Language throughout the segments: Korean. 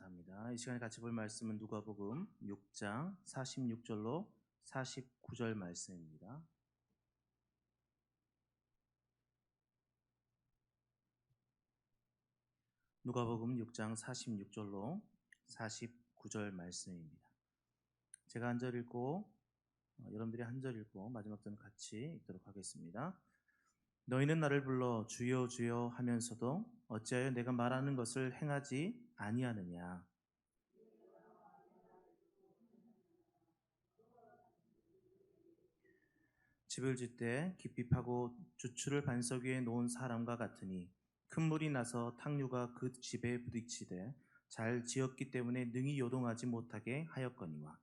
감사합니다. 이 시간에 같이 볼 말씀은 누가복음 6장 46절로 49절 말씀입니다. 누가복음 6장 46절로 49절 말씀입니다. 제가 한 절 읽고 여러분들이 한 절 읽고 마지막 절은 같이 읽도록 하겠습니다. 너희는 나를 불러 주여 주여 하면서도 어찌하여 내가 말하는 것을 행하지 아니하느냐. 집을 짓되 깊이 파고 주추를 반석 위에 놓은 사람과 같으니 큰 물이 나서 탕류가 그 집에 부딪히되 잘 지었기 때문에 능히 요동하지 못하게 하였거니와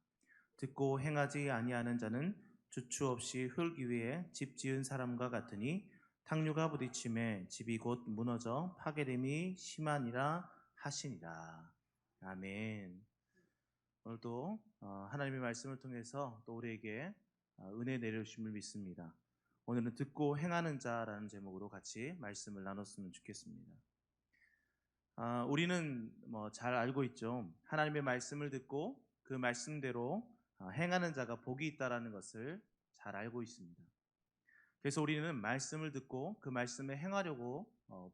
듣고 행하지 아니하는 자는 주추 없이 흙 위에 집 지은 사람과 같으니 탕류가 부딪힘에 집이 곧 무너져 파괴됨이 심하니라 하시니라. 아멘. 오늘도 하나님의 말씀을 통해서 또 우리에게 은혜 내려주심을 믿습니다. 오늘은 듣고 행하는 자라는 제목으로 같이 말씀을 나눴으면 좋겠습니다. 우리는 잘 알고 있죠. 하나님의 말씀을 듣고 그 말씀대로 행하는 자가 복이 있다라는 것을 잘 알고 있습니다. 그래서 우리는 말씀을 듣고 그 말씀에 행하려고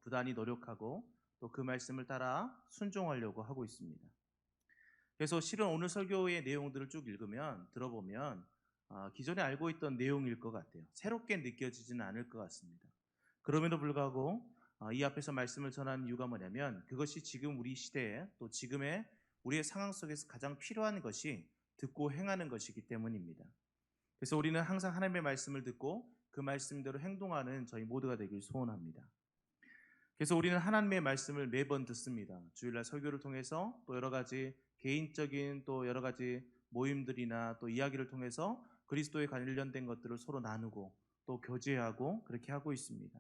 부단히 노력하고 또 그 말씀을 따라 순종하려고 하고 있습니다. 그래서 실은 오늘 설교의 내용들을 쭉 읽으면 들어보면 기존에 알고 있던 내용일 것 같아요. 새롭게 느껴지지는 않을 것 같습니다. 그럼에도 불구하고 이 앞에서 말씀을 전하는 이유가 뭐냐면 그것이 지금 우리 시대에 또 지금의 우리의 상황 속에서 가장 필요한 것이 듣고 행하는 것이기 때문입니다. 그래서 우리는 항상 하나님의 말씀을 듣고 그 말씀대로 행동하는 저희 모두가 되길 소원합니다. 그래서 우리는 하나님의 말씀을 매번 듣습니다. 주일날 설교를 통해서 또 여러 가지 개인적인 또 여러 가지 모임들이나 또 이야기를 통해서 그리스도에 관련된 것들을 서로 나누고 또 교제하고 그렇게 하고 있습니다.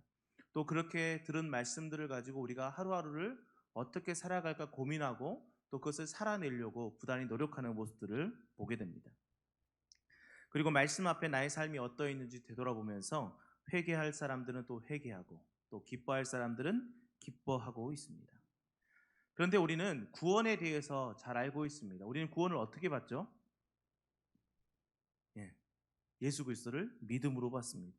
또 그렇게 들은 말씀들을 가지고 우리가 하루하루를 어떻게 살아갈까 고민하고 또 그것을 살아내려고 부단히 노력하는 모습들을 보게 됩니다. 그리고 말씀 앞에 나의 삶이 어떠 있는지 되돌아보면서 회개할 사람들은 또 회개하고 또 기뻐할 사람들은 기뻐하고 있습니다. 그런데 우리는 구원에 대해서 잘 알고 있습니다. 우리는 구원을 어떻게 받죠? 예수 그리스도를 믿음으로 받습니다.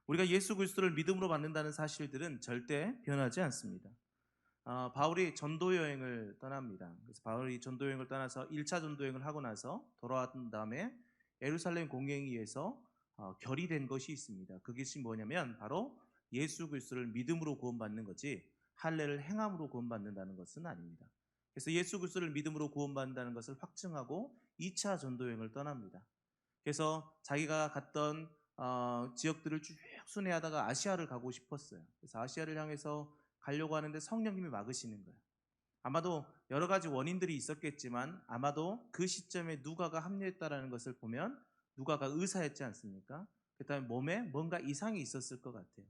우리가 예수 그리스도를 믿음으로 받는다는 사실들은 절대 변하지 않습니다. 바울이 전도 여행을 떠납니다. 그래서 바울이 전도 여행을 떠나서 1차 전도 여행을 하고 나서 돌아왔던 다음에 예루살렘 공회의에서 결의된 것이 있습니다. 그것이 뭐냐면 바로 예수 그리스도를 믿음으로 구원받는 거지 할례를 행함으로 구원받는다는 것은 아닙니다. 그래서 예수 그리스도를 믿음으로 구원받는다는 것을 확증하고 2차 전도 여행을 떠납니다. 그래서 자기가 갔던 지역들을 쭉 순회하다가 아시아를 가고 싶었어요. 그래서 아시아를 향해서 가려고 하는데 성령님이 막으시는 거예요. 아마도 여러 가지 원인들이 있었겠지만 아마도 그 시점에 누가가 합류했다라는 것을 보면 누가가 의사였지 않습니까? 그다음에 몸에 뭔가 이상이 있었을 것 같아요.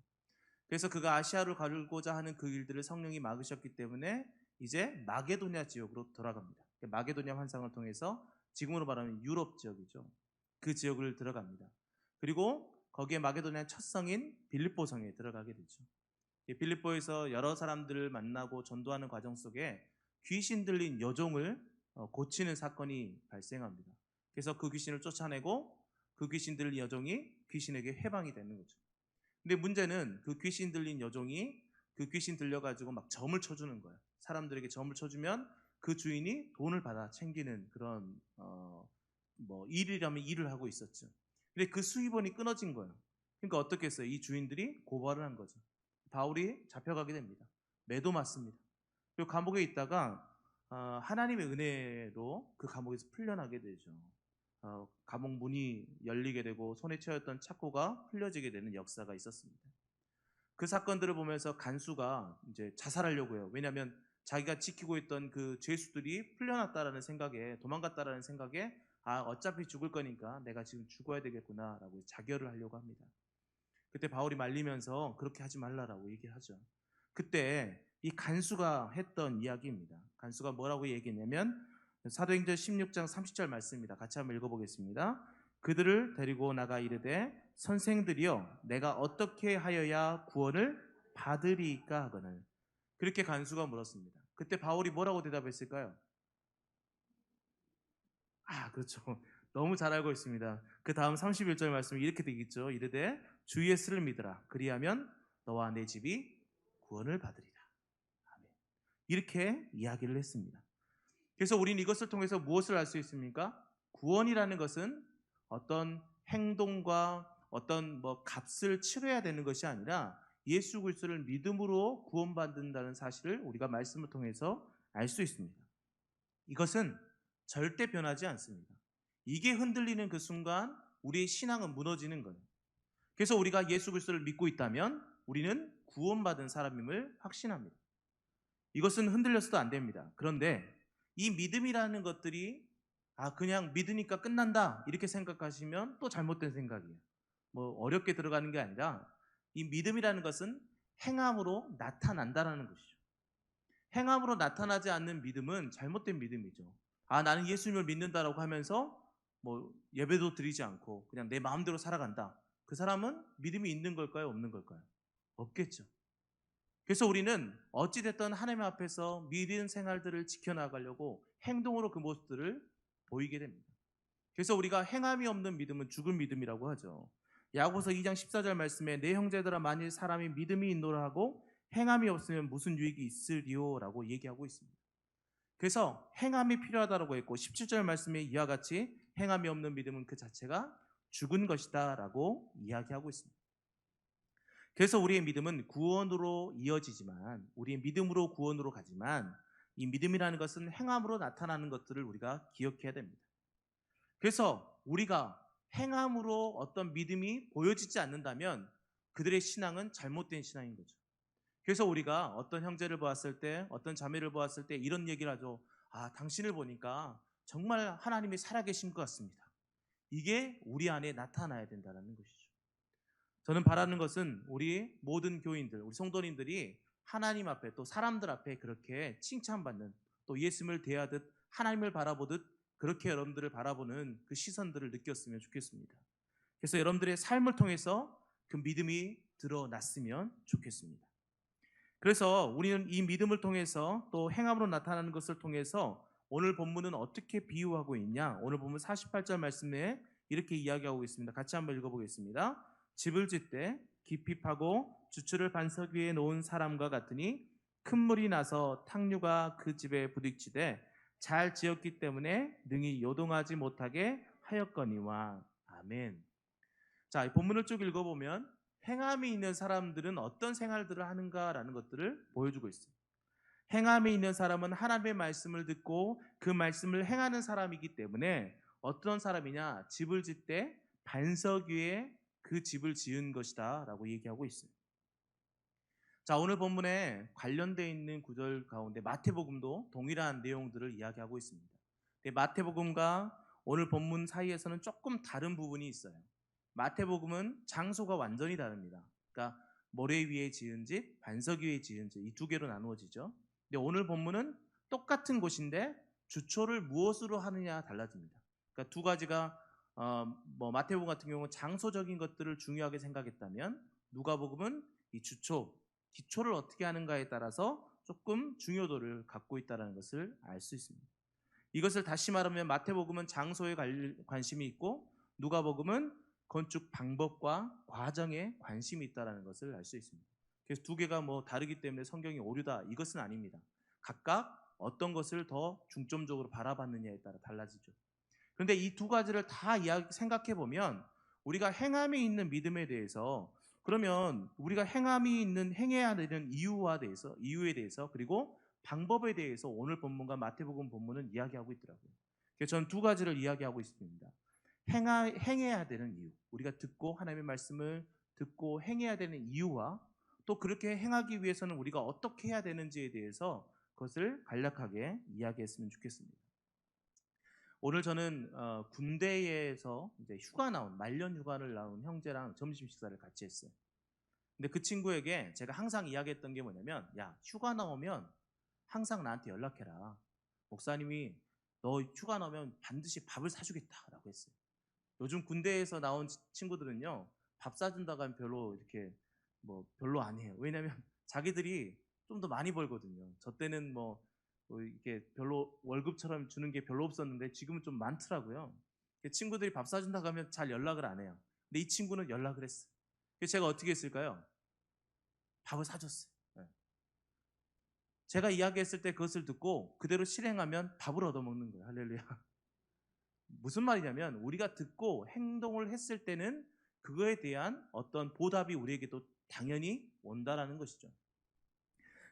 그래서 그가 아시아로 가고자 하는 그 일들을 성령이 막으셨기 때문에 이제 마게도냐 지역으로 돌아갑니다. 마게도냐 환상을 통해서 지금으로 말하면 유럽 지역이죠. 그 지역을 들어갑니다. 그리고 거기에 마게도냐 첫 성인 빌립보 성에 들어가게 되죠. 빌립보에서 여러 사람들을 만나고 전도하는 과정 속에 귀신 들린 여종을 고치는 사건이 발생합니다. 그래서 그 귀신을 쫓아내고 그 귀신 들린 여종이 귀신에게 해방이 되는 거죠. 근데 문제는 그 귀신 들린 여종이 그 귀신 들려가지고 막 점을 쳐주는 거예요. 사람들에게 점을 쳐주면 그 주인이 돈을 받아 챙기는 그런 일이라면 일을 하고 있었죠. 근데 그 수입원이 끊어진 거예요. 그러니까 어떻게 했어요? 이 주인들이 고발을 한 거죠. 바울이 잡혀가게 됩니다. 매도 맞습니다. 그리고 감옥에 있다가 하나님의 은혜로 그 감옥에서 풀려나게 되죠. 감옥 문이 열리게 되고 손에 채웠던 착고가 풀려지게 되는 역사가 있었습니다. 그 사건들을 보면서 간수가 이제 자살하려고 해요. 왜냐하면 자기가 지키고 있던 그 죄수들이 풀려났다라는 생각에 도망갔다라는 생각에 어차피 죽을 거니까 내가 지금 죽어야 되겠구나라고 자결을 하려고 합니다. 그때 바울이 말리면서 그렇게 하지 말라라고 얘기하죠. 그때 이 간수가 했던 이야기입니다. 간수가 뭐라고 얘기했냐면 사도행전 16장 30절 말씀입니다. 같이 한번 읽어보겠습니다. 그들을 데리고 나가 이르되 선생들이여 내가 어떻게 하여야 구원을 받으리까 하거늘. 그렇게 간수가 물었습니다. 그때 바울이 뭐라고 대답했을까요? 그렇죠. 너무 잘 알고 있습니다. 그 다음 31절 말씀이 이렇게 되겠죠. 이르되 주 예수를 믿으라. 그리하면 너와 내 집이 구원을 받으리라. 아멘. 이렇게 이야기를 했습니다. 그래서 우리는 이것을 통해서 무엇을 알 수 있습니까? 구원이라는 것은 어떤 행동과 어떤 값을 치러야 되는 것이 아니라 예수 그리스도를 믿음으로 구원받는다는 사실을 우리가 말씀을 통해서 알 수 있습니다. 이것은 절대 변하지 않습니다. 이게 흔들리는 그 순간 우리의 신앙은 무너지는 거예요. 그래서 우리가 예수 그리스도를 믿고 있다면 우리는 구원받은 사람임을 확신합니다. 이것은 흔들려서도 안 됩니다. 그런데 이 믿음이라는 것들이 그냥 믿으니까 끝난다 이렇게 생각하시면 또 잘못된 생각이에요. 어렵게 들어가는 게 아니라 이 믿음이라는 것은 행함으로 나타난다라는 것이죠. 행함으로 나타나지 않는 믿음은 잘못된 믿음이죠. 나는 예수님을 믿는다라고 하면서 예배도 드리지 않고 그냥 내 마음대로 살아간다. 그 사람은 믿음이 있는 걸까요? 없는 걸까요? 없겠죠. 그래서 우리는 어찌됐든 하나님 앞에서 믿음 생활들을 지켜나가려고 행동으로 그 모습들을 보이게 됩니다. 그래서 우리가 행함이 없는 믿음은 죽은 믿음이라고 하죠. 야고보서 2장 14절 말씀에 내 형제들아 만일 사람이 믿음이 있노라 하고 행함이 없으면 무슨 유익이 있으리요? 라고 얘기하고 있습니다. 그래서 행함이 필요하다고 했고 17절 말씀에 이와 같이 행함이 없는 믿음은 그 자체가 죽은 것이다 라고 이야기하고 있습니다. 그래서 우리의 믿음은 구원으로 이어지지만 우리의 믿음으로 구원으로 가지만 이 믿음이라는 것은 행함으로 나타나는 것들을 우리가 기억해야 됩니다. 그래서 우리가 행함으로 어떤 믿음이 보여지지 않는다면 그들의 신앙은 잘못된 신앙인 거죠. 그래서 우리가 어떤 형제를 보았을 때 어떤 자매를 보았을 때 이런 얘기를 하죠. 당신을 보니까 정말 하나님이 살아계신 것 같습니다. 이게 우리 안에 나타나야 된다는 것이죠. 저는 바라는 것은 우리 모든 교인들, 우리 성도님들이 하나님 앞에 또 사람들 앞에 그렇게 칭찬받는 또 예수님을 대하듯 하나님을 바라보듯 그렇게 여러분들을 바라보는 그 시선들을 느꼈으면 좋겠습니다. 그래서 여러분들의 삶을 통해서 그 믿음이 드러났으면 좋겠습니다. 그래서 우리는 이 믿음을 통해서 또 행함으로 나타나는 것을 통해서 오늘 본문은 어떻게 비유하고 있냐? 오늘 본문 48절 말씀에 이렇게 이야기하고 있습니다. 같이 한번 읽어보겠습니다. 집을 짓되 깊이 파고 주추를 반석 위에 놓은 사람과 같으니 큰 물이 나서 탕류가 그 집에 부딪히되 잘 지었기 때문에 능히 요동하지 못하게 하였거니와. 아멘. 자, 이 본문을 쭉 읽어보면 행함이 있는 사람들은 어떤 생활들을 하는가라는 것들을 보여주고 있어요. 행함이 있는 사람은 하나님의 말씀을 듣고 그 말씀을 행하는 사람이기 때문에 어떤 사람이냐? 집을 짓되 반석 위에 그 집을 지은 것이다 라고 얘기하고 있어요. 자, 오늘 본문에 관련되어 있는 구절 가운데 마태복음도 동일한 내용들을 이야기하고 있습니다. 마태복음과 오늘 본문 사이에서는 조금 다른 부분이 있어요. 마태복음은 장소가 완전히 다릅니다. 그러니까 모래 위에 지은 집, 반석 위에 지은 집 이 두 개로 나누어지죠. 근데 오늘 본문은 똑같은 곳인데 주초를 무엇으로 하느냐 달라집니다. 그러니까 두 가지가 마태복음 같은 경우는 장소적인 것들을 중요하게 생각했다면 누가복음은 이 주초, 기초를 어떻게 하는가에 따라서 조금 중요도를 갖고 있다는 것을 알 수 있습니다. 이것을 다시 말하면 마태복음은 장소에 관심이 있고 누가복음은 건축 방법과 과정에 관심이 있다는 것을 알 수 있습니다. 그래서 두 개가 다르기 때문에 성경이 오류다 이것은 아닙니다. 각각 어떤 것을 더 중점적으로 바라봤느냐에 따라 달라지죠. 그런데 이 두 가지를 다 생각해 보면 우리가 행함이 있는 믿음에 대해서 그러면 우리가 행해야 되는 이유에 대해서 그리고 방법에 대해서 오늘 본문과 마태복음 본문은 이야기하고 있더라고요. 그래서 저는 두 가지를 이야기하고 있습니다. 행해야 되는 이유, 우리가 듣고 하나님의 말씀을 듣고 행해야 되는 이유와 또 그렇게 행하기 위해서는 우리가 어떻게 해야 되는지에 대해서 그것을 간략하게 이야기했으면 좋겠습니다. 오늘 저는 군대에서 이제 말년 휴가를 나온 형제랑 점심 식사를 같이 했어요. 근데 그 친구에게 제가 항상 이야기했던 게 뭐냐면, 야, 휴가 나오면 항상 나한테 연락해라. 목사님이 너 휴가 나오면 반드시 밥을 사주겠다라고 했어요. 요즘 군대에서 나온 친구들은요, 밥 사준다고 하면 별로 이렇게 별로 안 해요. 왜냐면 자기들이 좀 더 많이 벌거든요. 저 때는 이게 별로 월급처럼 주는 게 별로 없었는데 지금은 좀 많더라고요. 친구들이 밥 사준다고 하면 잘 연락을 안 해요. 근데 이 친구는 연락을 했어요. 그래서 제가 어떻게 했을까요? 밥을 사줬어요. 네. 제가 이야기했을 때 그것을 듣고 그대로 실행하면 밥을 얻어먹는 거예요. 할렐루야. 무슨 말이냐면 우리가 듣고 행동을 했을 때는 그거에 대한 어떤 보답이 우리에게도 당연히 온다라는 것이죠.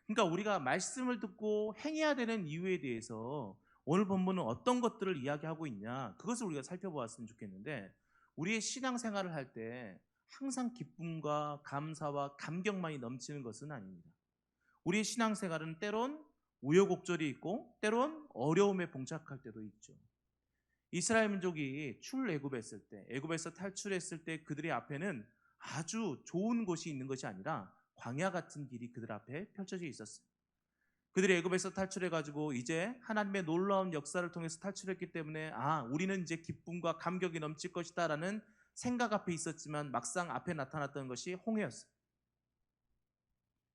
그러니까 우리가 말씀을 듣고 행해야 되는 이유에 대해서 오늘 본문은 어떤 것들을 이야기하고 있냐, 그것을 우리가 살펴보았으면 좋겠는데, 우리의 신앙생활을 할 때 항상 기쁨과 감사와 감격만이 넘치는 것은 아닙니다. 우리의 신앙생활은 때론 우여곡절이 있고 때론 어려움에 봉착할 때도 있죠. 이스라엘 민족이 출애굽했을 때, 애굽에서 탈출했을 때 그들의 앞에는 아주 좋은 곳이 있는 것이 아니라 광야 같은 길이 그들 앞에 펼쳐져 있었어요. 그들이 애굽에서 탈출해 가지고 이제 하나님의 놀라운 역사를 통해서 탈출했기 때문에 우리는 이제 기쁨과 감격이 넘칠 것이다라는 생각 앞에 있었지만 막상 앞에 나타났던 것이 홍해였어요.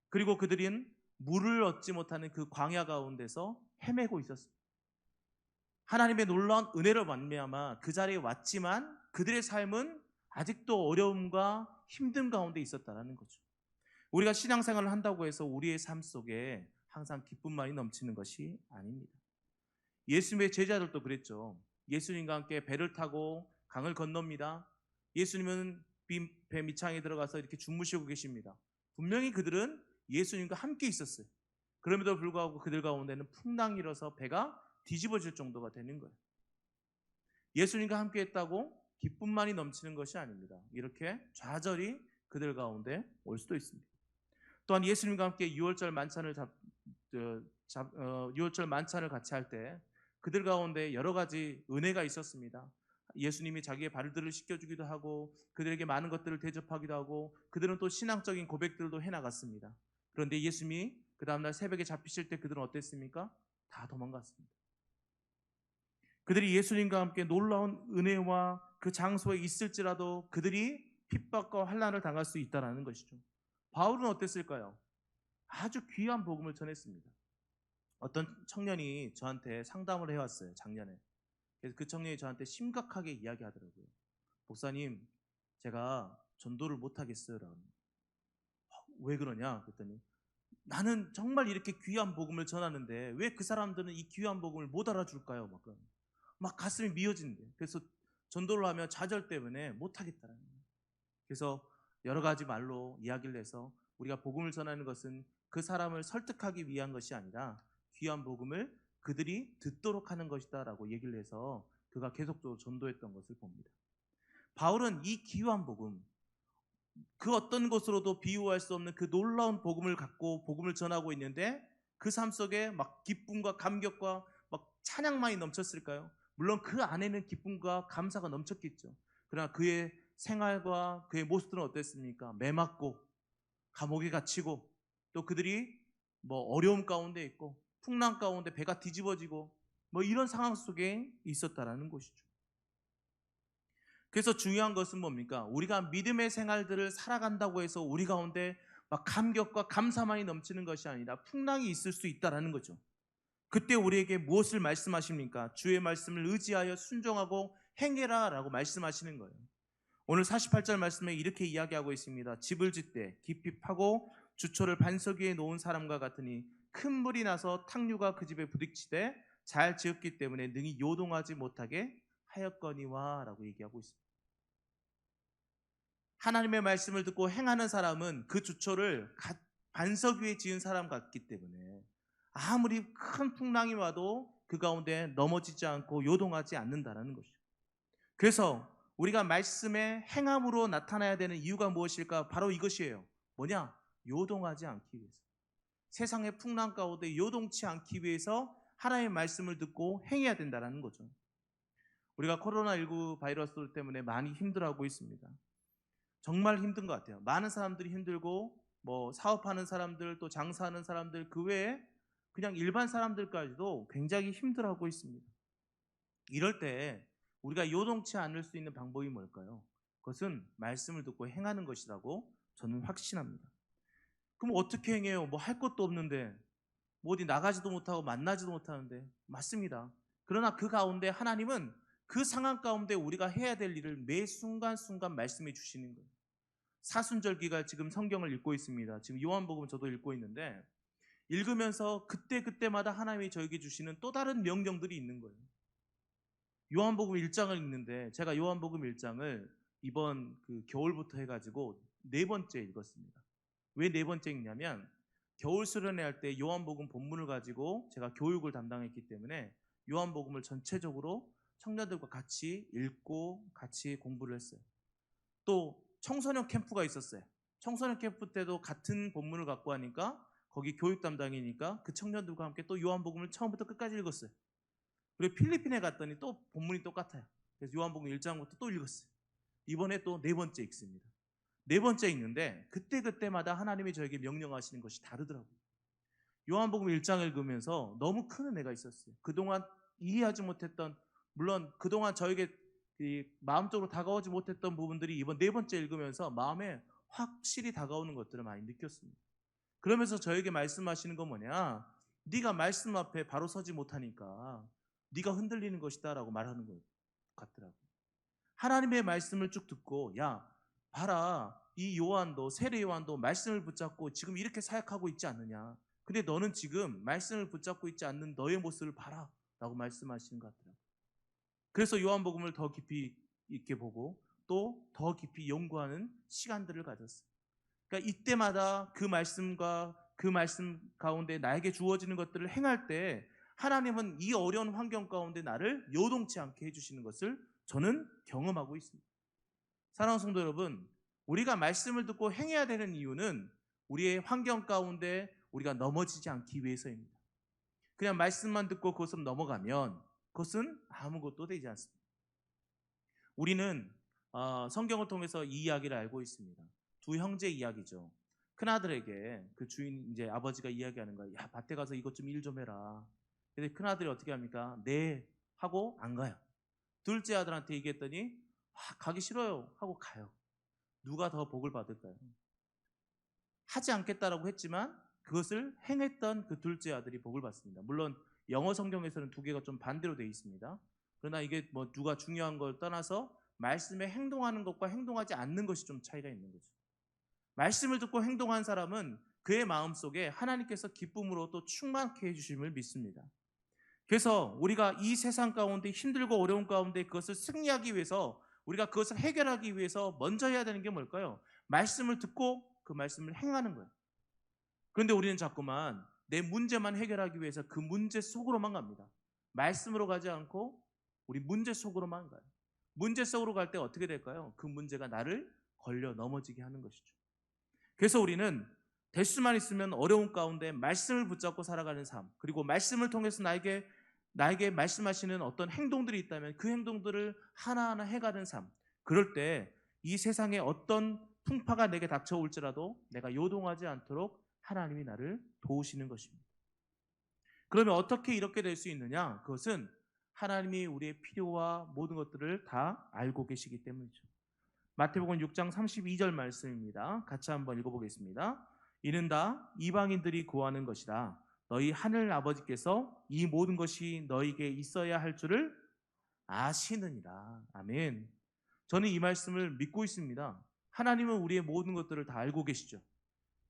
그리고 그들은 물을 얻지 못하는 그 광야 가운데서 헤매고 있었어요. 하나님의 놀라운 은혜를 말미암아 그 자리에 왔지만 그들의 삶은 아직도 어려움과 힘든 가운데 있었다는 거죠. 우리가 신앙생활을 한다고 해서 우리의 삶 속에 항상 기쁨만이 넘치는 것이 아닙니다. 예수님의 제자들도 그랬죠. 예수님과 함께 배를 타고 강을 건넙니다. 예수님은 배 밑창에 들어가서 이렇게 주무시고 계십니다. 분명히 그들은 예수님과 함께 있었어요. 그럼에도 불구하고 그들 가운데는 풍랑이 일어서 배가 뒤집어질 정도가 되는 거예요. 예수님과 함께 했다고 기쁨만이 넘치는 것이 아닙니다. 이렇게 좌절이 그들 가운데 올 수도 있습니다. 또한 예수님과 함께 유월절 만찬을 유월절 만찬을 같이 할 때 그들 가운데 여러 가지 은혜가 있었습니다. 예수님이 자기의 발들을 씻겨주기도 하고 그들에게 많은 것들을 대접하기도 하고 그들은 또 신앙적인 고백들도 해나갔습니다. 그런데 예수님이 그 다음날 새벽에 잡히실 때 그들은 어땠습니까? 다 도망갔습니다. 그들이 예수님과 함께 놀라운 은혜와 그 장소에 있을지라도 그들이 핍박과 환난을 당할 수 있다는 것이죠. 바울은 어땠을까요? 아주 귀한 복음을 전했습니다. 어떤 청년이 저한테 상담을 해왔어요, 작년에. 그래서 그 청년이 저한테 심각하게 이야기하더라고요. 목사님, 제가 전도를 못하겠어요. 왜 그러냐? 그랬더니 나는 정말 이렇게 귀한 복음을 전하는데 왜 그 사람들은 이 귀한 복음을 못 알아줄까요? 막 가슴이 미어진대. 그래서 전도를 하면 좌절 때문에 못하겠다라는 거예요. 그래서 여러 가지 말로 이야기를 해서 우리가 복음을 전하는 것은 그 사람을 설득하기 위한 것이 아니라 귀한 복음을 그들이 듣도록 하는 것이다 라고 얘기를 해서 그가 계속적으로 전도했던 것을 봅니다. 바울은 이 귀한 복음, 그 어떤 것으로도 비유할 수 없는 그 놀라운 복음을 갖고 복음을 전하고 있는데 그 삶 속에 막 기쁨과 감격과 막 찬양만이 넘쳤을까요? 물론 그 안에는 기쁨과 감사가 넘쳤겠죠. 그러나 그의 생활과 그의 모습들은 어땠습니까? 매맞고 감옥에 갇히고 또 그들이 어려움 가운데 있고 풍랑 가운데 배가 뒤집어지고 이런 상황 속에 있었다라는 것이죠. 그래서 중요한 것은 뭡니까? 우리가 믿음의 생활들을 살아간다고 해서 우리 가운데 막 감격과 감사만이 넘치는 것이 아니라 풍랑이 있을 수 있다라는 거죠. 그때 우리에게 무엇을 말씀하십니까? 주의 말씀을 의지하여 순종하고 행해라 라고 말씀하시는 거예요. 오늘 48절 말씀에 이렇게 이야기하고 있습니다. 집을 짓되 깊이 파고 주초를 반석 위에 놓은 사람과 같으니 큰 물이 나서 탕류가 그 집에 부딪히되 잘 지었기 때문에 능히 요동하지 못하게 하였거니와 라고 얘기하고 있습니다. 하나님의 말씀을 듣고 행하는 사람은 그 주초를 반석 위에 지은 사람 같기 때문에 아무리 큰 풍랑이 와도 그 가운데 넘어지지 않고 요동하지 않는다는 것이죠. 그래서 우리가 말씀의 행함으로 나타나야 되는 이유가 무엇일까? 바로 이것이에요. 뭐냐? 요동하지 않기 위해서. 세상의 풍랑 가운데 요동치 않기 위해서 하나님의 말씀을 듣고 행해야 된다는 거죠. 우리가 코로나19 바이러스 때문에 많이 힘들어하고 있습니다. 정말 힘든 것 같아요. 많은 사람들이 힘들고 사업하는 사람들 또 장사하는 사람들 그 외에 그냥 일반 사람들까지도 굉장히 힘들어하고 있습니다. 이럴 때 우리가 요동치 않을 수 있는 방법이 뭘까요? 그것은 말씀을 듣고 행하는 것이라고 저는 확신합니다. 그럼 어떻게 행해요? 할 것도 없는데 뭐 어디 나가지도 못하고 만나지도 못하는데 맞습니다. 그러나 그 가운데 하나님은 그 상황 가운데 우리가 해야 될 일을 매 순간순간 말씀해 주시는 거예요. 사순절기가 지금 성경을 읽고 있습니다. 지금 요한복음 저도 읽고 있는데 읽으면서 그때그때마다 하나님이 저에게 주시는 또 다른 명령들이 있는 거예요. 요한복음 1장을 읽는데 제가 요한복음 1장을 이번 그 겨울부터 해가지고 네 번째 읽었습니다. 왜 네 번째 읽냐면 겨울 수련회 할 때 요한복음 본문을 가지고 제가 교육을 담당했기 때문에 요한복음을 전체적으로 청년들과 같이 읽고 같이 공부를 했어요. 또 청소년 캠프가 있었어요. 청소년 캠프 때도 같은 본문을 갖고 하니까 거기 교육 담당이니까 그 청년들과 함께 또 요한복음을 처음부터 끝까지 읽었어요. 그리고 필리핀에 갔더니 또 본문이 똑같아요. 그래서 요한복음 1장부터 또 읽었어요. 이번에 또 네 번째 읽습니다. 네 번째 읽는데 그때그때마다 하나님이 저에게 명령하시는 것이 다르더라고요. 요한복음 1장 읽으면서 너무 큰 은혜가 있었어요. 그동안 이해하지 못했던, 물론 그동안 저에게 마음적으로 다가오지 못했던 부분들이 이번 네 번째 읽으면서 마음에 확실히 다가오는 것들을 많이 느꼈습니다. 그러면서 저에게 말씀하시는 건 뭐냐, 네가 말씀 앞에 바로 서지 못하니까 네가 흔들리는 것이다 라고 말하는 것 같더라고요. 하나님의 말씀을 쭉 듣고 야 봐라, 이 요한도, 세례 요한도 말씀을 붙잡고 지금 이렇게 사역하고 있지 않느냐, 근데 너는 지금 말씀을 붙잡고 있지 않는 너의 모습을 봐라 라고 말씀하시는 것 같더라고요. 그래서 요한복음을 더 깊이 있게 보고 또 더 깊이 연구하는 시간들을 가졌어요. 그러니까 이때마다 그 말씀과 그 말씀 가운데 나에게 주어지는 것들을 행할 때 하나님은 이 어려운 환경 가운데 나를 요동치 않게 해주시는 것을 저는 경험하고 있습니다. 사랑하는 성도 여러분, 우리가 말씀을 듣고 행해야 되는 이유는 우리의 환경 가운데 우리가 넘어지지 않기 위해서입니다. 그냥 말씀만 듣고 그것을 넘어가면 그것은 아무것도 되지 않습니다. 우리는 성경을 통해서 이 이야기를 알고 있습니다. 두 형제 이야기죠. 큰아들에게 그 주인, 이제 아버지가 이야기하는 거예요. 야, 밭에 가서 이것 좀 일 좀 해라. 근데 큰아들이 어떻게 합니까? 네 하고 안 가요. 둘째 아들한테 얘기했더니 가기 싫어요 하고 가요. 누가 더 복을 받을까요? 하지 않겠다라고 했지만 그것을 행했던 그 둘째 아들이 복을 받습니다. 물론 영어 성경에서는 두 개가 좀 반대로 되어 있습니다. 그러나 이게 뭐 누가 중요한 걸 떠나서 말씀에 행동하는 것과 행동하지 않는 것이 좀 차이가 있는 거죠. 말씀을 듣고 행동한 사람은 그의 마음속에 하나님께서 기쁨으로 또 충만케 해주심을 믿습니다. 그래서 우리가 이 세상 가운데 힘들고 어려운 가운데 그것을 승리하기 위해서, 우리가 그것을 해결하기 위해서 먼저 해야 되는 게 뭘까요? 말씀을 듣고 그 말씀을 행하는 거예요. 그런데 우리는 자꾸만 내 문제만 해결하기 위해서 그 문제 속으로만 갑니다. 말씀으로 가지 않고 우리 문제 속으로만 가요. 문제 속으로 갈 때 어떻게 될까요? 그 문제가 나를 걸려 넘어지게 하는 것이죠. 그래서 우리는 될 수만 있으면 어려운 가운데 말씀을 붙잡고 살아가는 삶, 그리고 말씀을 통해서 나에게 말씀하시는 어떤 행동들이 있다면 그 행동들을 하나하나 해가는 삶, 그럴 때 이 세상에 어떤 풍파가 내게 닥쳐올지라도 내가 요동하지 않도록 하나님이 나를 도우시는 것입니다. 그러면 어떻게 이렇게 될 수 있느냐? 그것은 하나님이 우리의 필요와 모든 것들을 다 알고 계시기 때문이죠. 마태복음 6장 32절 말씀입니다. 같이 한번 읽어보겠습니다. 이는 다 이방인들이 구하는 것이라. 너희 하늘 아버지께서 이 모든 것이 너희에게 있어야 할 줄을 아시느니라. 아멘. 저는 이 말씀을 믿고 있습니다. 하나님은 우리의 모든 것들을 다 알고 계시죠.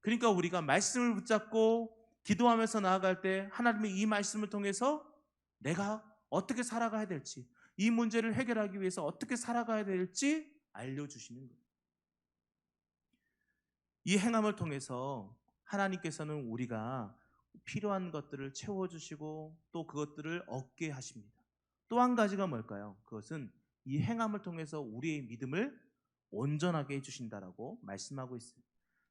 그러니까 우리가 말씀을 붙잡고 기도하면서 나아갈 때 하나님이 이 말씀을 통해서 내가 어떻게 살아가야 될지, 이 문제를 해결하기 위해서 어떻게 살아가야 될지 알려주시는 거예요. 이 행함을 통해서 하나님께서는 우리가 필요한 것들을 채워주시고 또 그것들을 얻게 하십니다. 또 한 가지가 뭘까요? 그것은 이 행함을 통해서 우리의 믿음을 온전하게 해주신다라고 말씀하고 있어요.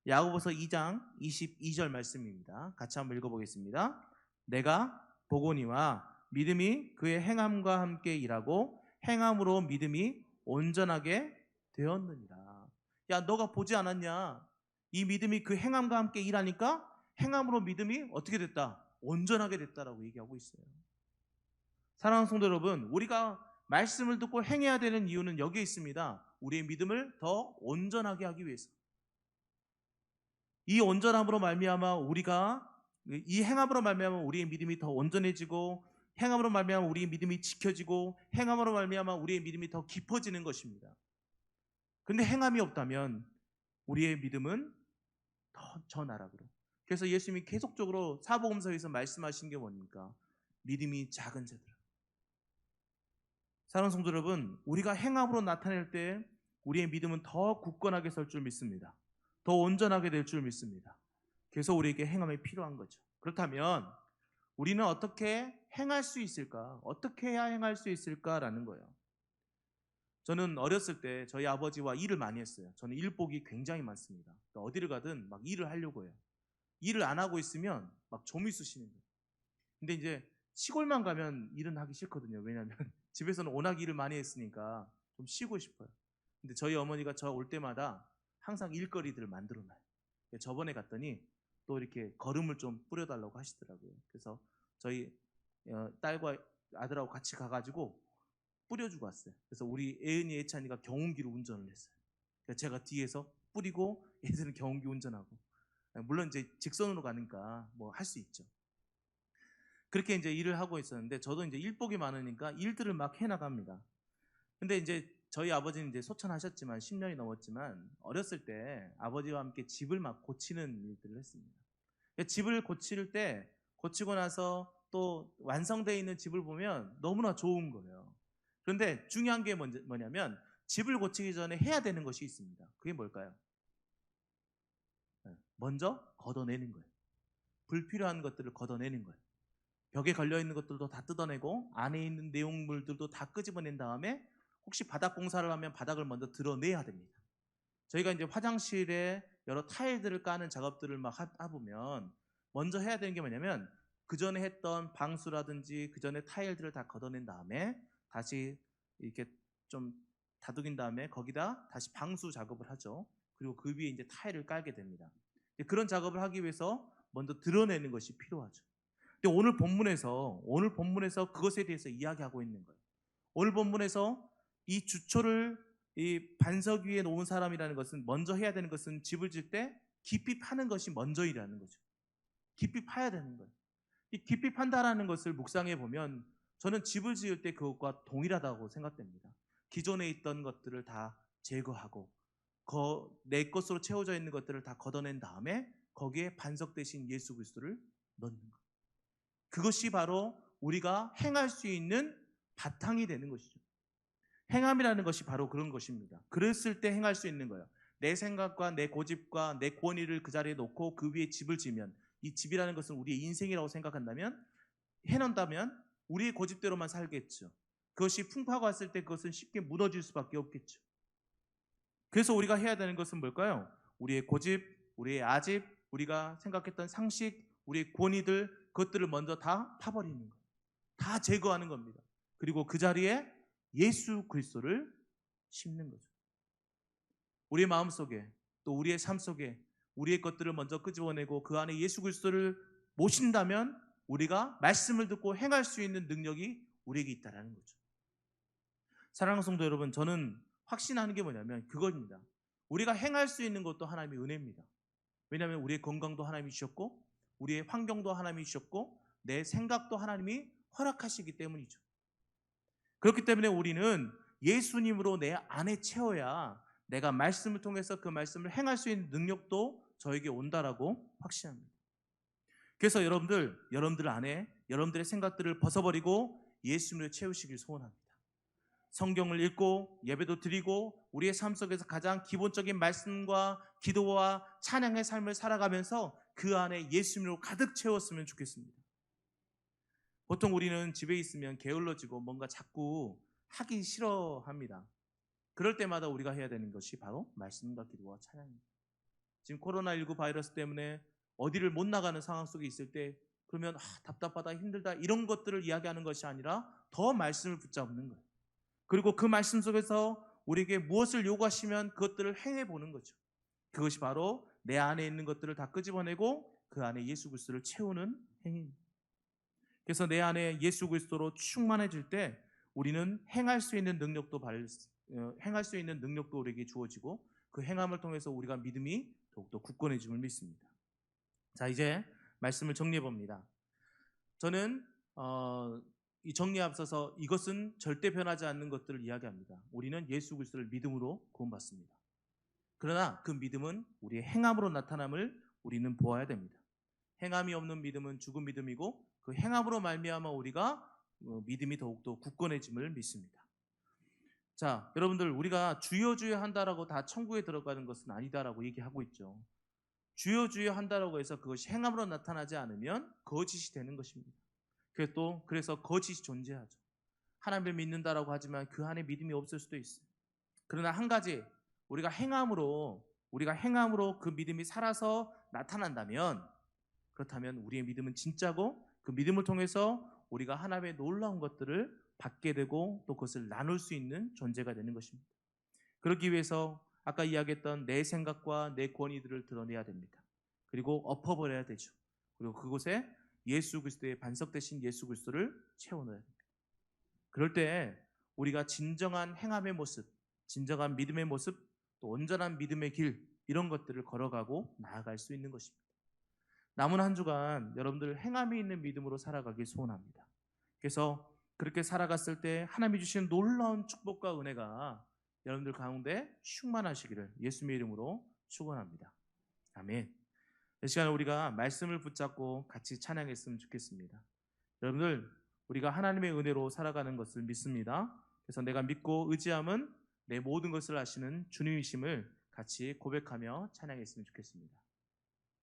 야고보서 2장 22절 말씀입니다. 같이 한번 읽어보겠습니다. 내가 보거니와 믿음이 그의 행함과 함께 일하고 행함으로 믿음이 온전하게 되었느니라. 야, 너가 보지 않았냐? 이 믿음이 그 행함과 함께 일하니까 행함으로 믿음이 어떻게 됐다? 온전하게 됐다라고 얘기하고 있어요. 사랑하는 성도 여러분, 우리가 말씀을 듣고 행해야 되는 이유는 여기에 있습니다. 우리의 믿음을 더 온전하게 하기 위해서. 이 온전함으로 말미암아 우리가 이 행함으로 말미암아 우리의 믿음이 더 온전해지고, 행함으로 말미암아 우리의 믿음이 지켜지고, 행함으로 말미암아 우리의 믿음이 더 깊어지는 것입니다. 근데 행함이 없다면 우리의 믿음은 더 저 나락으로. 그래서 예수님이 계속적으로 사복음서에서 말씀하신 게 뭡니까? 믿음이 작은 자들. 사랑하는 성도 여러분, 우리가 행함으로 나타낼 때 우리의 믿음은 더 굳건하게 설 줄 믿습니다. 더 온전하게 될 줄 믿습니다. 그래서 우리에게 행함이 필요한 거죠. 그렇다면 우리는 어떻게 행할 수 있을까? 어떻게 해야 행할 수 있을까라는 거예요. 저는 어렸을 때 저희 아버지와 일을 많이 했어요. 저는 일복이 굉장히 많습니다. 어디를 가든 막 일을 하려고 해요. 일을 안 하고 있으면 막 좀이 쑤시는 거예요. 근데 이제 시골만 가면 일은 하기 싫거든요. 왜냐하면 집에서는 워낙 일을 많이 했으니까 좀 쉬고 싶어요. 근데 저희 어머니가 저 올 때마다 항상 일거리들을 만들어놔요. 저번에 갔더니 또 이렇게 거름을 좀 뿌려달라고 하시더라고요. 그래서 저희 딸과 아들하고 같이 가가지고 뿌려주고 왔어요. 그래서 우리 애은이, 애찬이가 경운기로 운전을 했어요. 그래서 제가 뒤에서 뿌리고 얘들은 경운기 운전하고. 물론 이제 직선으로 가니까 뭐 할 수 있죠. 그렇게 이제 일을 하고 있었는데, 저도 이제 일복이 많으니까 일들을 막 해나갑니다. 근데 이제 저희 아버지는 이제 소천하셨지만 10년이 넘었지만, 어렸을 때 아버지와 함께 집을 막 고치는 일들을 했습니다. 집을 고칠 때, 고치고 나서 또 완성되어 있는 집을 보면 너무나 좋은 거예요. 그런데 중요한 게 뭐냐면, 집을 고치기 전에 해야 되는 것이 있습니다. 그게 뭘까요? 먼저 걷어내는 거예요. 불필요한 것들을 걷어내는 거예요. 벽에 걸려있는 것들도 다 뜯어내고, 안에 있는 내용물들도 다 끄집어낸 다음에, 혹시 바닥 공사를 하면 바닥을 먼저 드러내야 됩니다. 저희가 이제 화장실에 여러 타일들을 까는 작업들을 막 하보면 먼저 해야 되는 게 뭐냐면, 그 전에 했던 방수라든지 그 전에 타일들을 다 걷어낸 다음에 다시 이렇게 좀 다독인 다음에 거기다 다시 방수 작업을 하죠. 그리고 그 위에 이제 타일을 깔게 됩니다. 그런 작업을 하기 위해서 먼저 드러내는 것이 필요하죠. 근데 오늘 본문에서 그것에 대해서 이야기하고 있는 거예요. 오늘 본문에서 이 주초를 이 반석 위에 놓은 사람이라는 것은, 먼저 해야 되는 것은 집을 질 때 깊이 파는 것이 먼저이라는 거죠. 깊이 파야 되는 거예요. 이 깊이 판다라는 것을 묵상해 보면 저는 집을 지을 때 그것과 동일하다고 생각됩니다. 기존에 있던 것들을 다 제거하고 내 것으로 채워져 있는 것들을 다 걷어낸 다음에 거기에 반석 대신 예수 그리스도를 넣는 것. 그것이 바로 우리가 행할 수 있는 바탕이 되는 것이죠. 행함이라는 것이 바로 그런 것입니다. 그랬을 때 행할 수 있는 거예요. 내 생각과 내 고집과 내 권위를 그 자리에 놓고 그 위에 집을 지면, 이 집이라는 것은 우리의 인생이라고 생각한다면, 해놓는다면 우리의 고집대로만 살겠죠. 그것이 풍파가 왔을 때 그것은 쉽게 무너질 수밖에 없겠죠. 그래서 우리가 해야 되는 것은 뭘까요? 우리의 고집, 우리의 아집, 우리가 생각했던 상식, 우리의 권위들, 그것들을 먼저 다 파버리는 거예요. 다 제거하는 겁니다. 그리고 그 자리에 예수 그리스도를 심는 거죠. 우리의 마음속에, 또 우리의 삶 속에 우리의 것들을 먼저 끄집어내고 그 안에 예수 그리스도를 모신다면 우리가 말씀을 듣고 행할 수 있는 능력이 우리에게 있다는 거죠. 사랑하는 성도 여러분, 저는 확신하는 게 뭐냐면 그겁니다. 우리가 행할 수 있는 것도 하나님의 은혜입니다. 왜냐하면 우리의 건강도 하나님이 주셨고, 우리의 환경도 하나님이 주셨고, 내 생각도 하나님이 허락하시기 때문이죠. 그렇기 때문에 우리는 예수님으로 내 안에 채워야 내가 말씀을 통해서 그 말씀을 행할 수 있는 능력도 저에게 온다라고 확신합니다. 그래서 여러분들 안에 여러분들의 생각들을 벗어버리고 예수님을 채우시길 소원합니다. 성경을 읽고 예배도 드리고 우리의 삶 속에서 가장 기본적인 말씀과 기도와 찬양의 삶을 살아가면서 그 안에 예수님으로 가득 채웠으면 좋겠습니다. 보통 우리는 집에 있으면 게을러지고 뭔가 자꾸 하기 싫어합니다. 그럴 때마다 우리가 해야 되는 것이 바로 말씀과 기도와 찬양입니다. 지금 코로나19 바이러스 때문에 어디를 못 나가는 상황 속에 있을 때, 그러면 답답하다, 힘들다 이런 것들을 이야기하는 것이 아니라 더 말씀을 붙잡는 거예요. 그리고 그 말씀 속에서 우리에게 무엇을 요구하시면 그것들을 행해보는 거죠. 그것이 바로 내 안에 있는 것들을 다 끄집어내고 그 안에 예수 그리스도를 채우는 행위입니다. 그래서 내 안에 예수 그리스도로 충만해질 때 우리는 행할 수 있는 능력도 우리에게 주어지고, 그 행함을 통해서 우리가 믿음이 더욱더 굳건해짐을 믿습니다. 자, 이제 말씀을 정리해 봅니다. 저는 이 정리에 앞서서 이것은 절대 변하지 않는 것들을 이야기합니다. 우리는 예수 그리스도를 믿음으로 구원받습니다. 그러나 그 믿음은 우리의 행함으로 나타남을 우리는 보아야 됩니다. 행함이 없는 믿음은 죽은 믿음이고 그 행함으로 말미암아 우리가 믿음이 더욱더 굳건해짐을 믿습니다. 자, 여러분들 우리가 주여 주여 한다라고 다 천국에 들어가는 것은 아니다라고 얘기하고 있죠. 주여 주여 한다라고 해서 그것이 행함으로 나타나지 않으면 거짓이 되는 것입니다. 그래서 거짓이 존재하죠. 하나님을 믿는다라고 하지만 그 안에 믿음이 없을 수도 있어요. 그러나 한 가지 우리가 행함으로 그 믿음이 살아서 나타난다면 그렇다면 우리의 믿음은 진짜고 그 믿음을 통해서 우리가 하나님의 놀라운 것들을 받게 되고 또 그것을 나눌 수 있는 존재가 되는 것입니다. 그러기 위해서 아까 이야기했던 내 생각과 내 권위들을 드러내야 됩니다. 그리고 엎어버려야 되죠. 그리고 그곳에 예수 그리스도의 반석 대신 예수 그리스도를 채워넣어야 됩니다. 그럴 때 우리가 진정한 행함의 모습, 진정한 믿음의 모습, 또 온전한 믿음의 길 이런 것들을 걸어가고 나아갈 수 있는 것입니다. 남은 한 주간 여러분들 행함이 있는 믿음으로 살아가길 소원합니다. 그래서 그렇게 살아갔을 때 하나님이 주시는 놀라운 축복과 은혜가 여러분들 가운데 충만하시기를 예수님의 이름으로 축원합니다. 아멘. 이 시간에 우리가 말씀을 붙잡고 같이 찬양했으면 좋겠습니다. 여러분들 우리가 하나님의 은혜로 살아가는 것을 믿습니다. 그래서 내가 믿고 의지함은 내 모든 것을 아시는 주님이심을 같이 고백하며 찬양했으면 좋겠습니다.